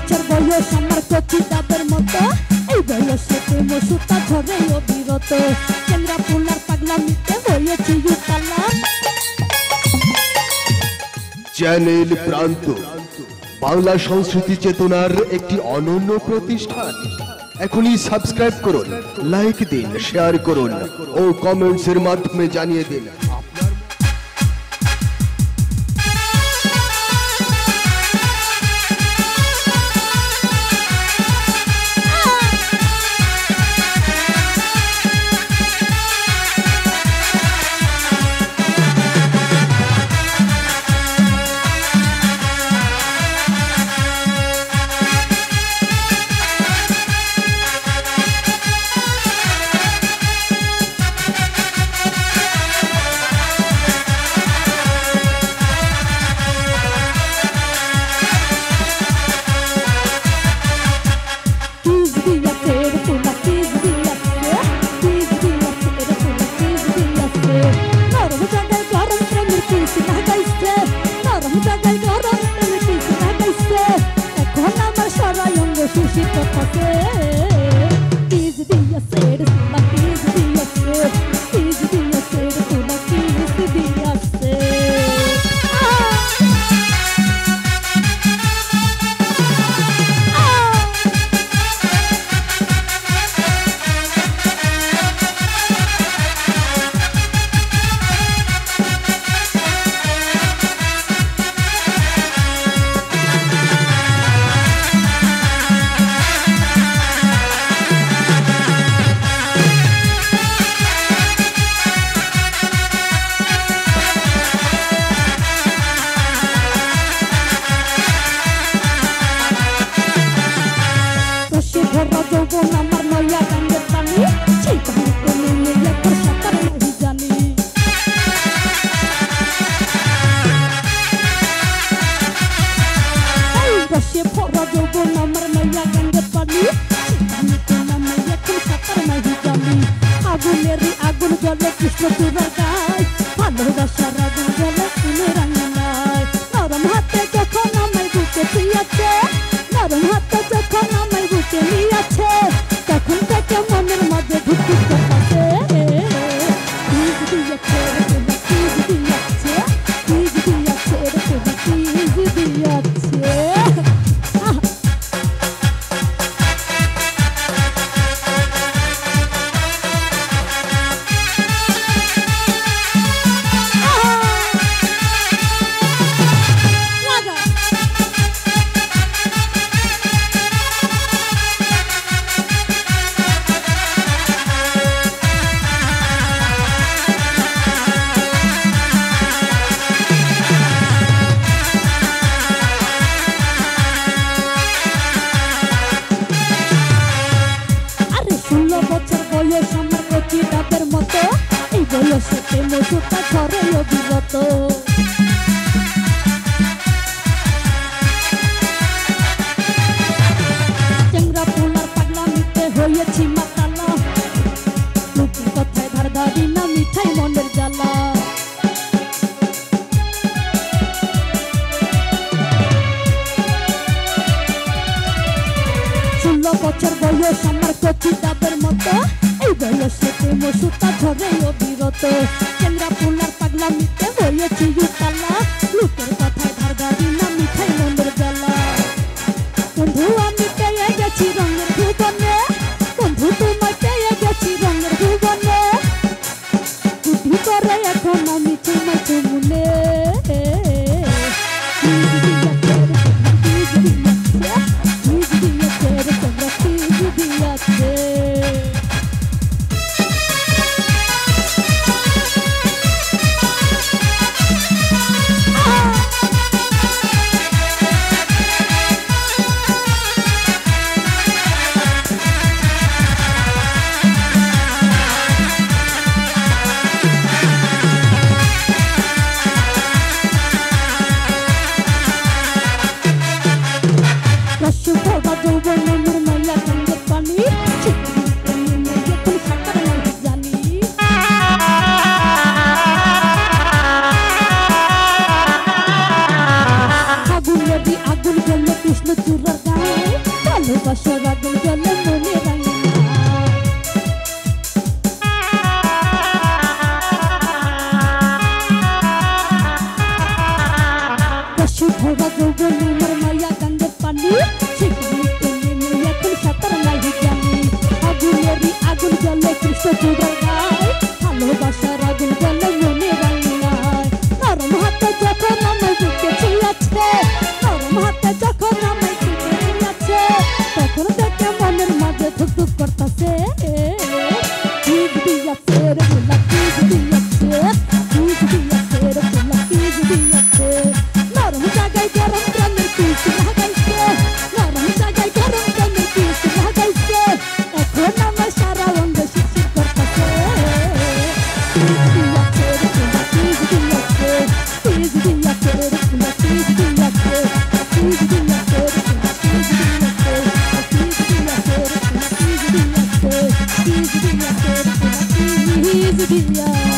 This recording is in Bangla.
বছর বয়স আমার কচি ডাবের মতো, এই বয়সে প্রেম সুতা ঝরে অবিরত। চেংরা পোলার পাগলামিতে হয়েছি উতালা। চ্যানেল প্রান্ত বাংলা সংস্কৃতি চেতনার একটি অনন্য প্রতিষ্ঠান। এখনই সাবস্ক্রাইব করুন, লাইক দিন, শেয়ার করুন ও কমেন্টসের মাধ্যমে জানিয়ে দিন। চেংরা পোলার পাগলামিতে হয়েছি মাতালা, লোকের কথায় ধার ধারি না মিঠাই মনের জ্বালা। 16 বছর বয়স আমার কচি ডাবের মতো, এই বয়সে প্রেম সুতা ঝরে অবিরত। চেংরা পোলার পাগলামিতে হয়েছি উতালা, লোকের কথায় ধার ধারি না মিঠাই মনের জ্বালা। বন্ধু আমি পেয়ে গেছি রঙের ভুবনে, বন্ধু তোমায় পেয়ে গেছি রঙের ভুবনে, বুদ্ধি করে এখন আমি তোমায় চুমুনে। বিষ দিয়া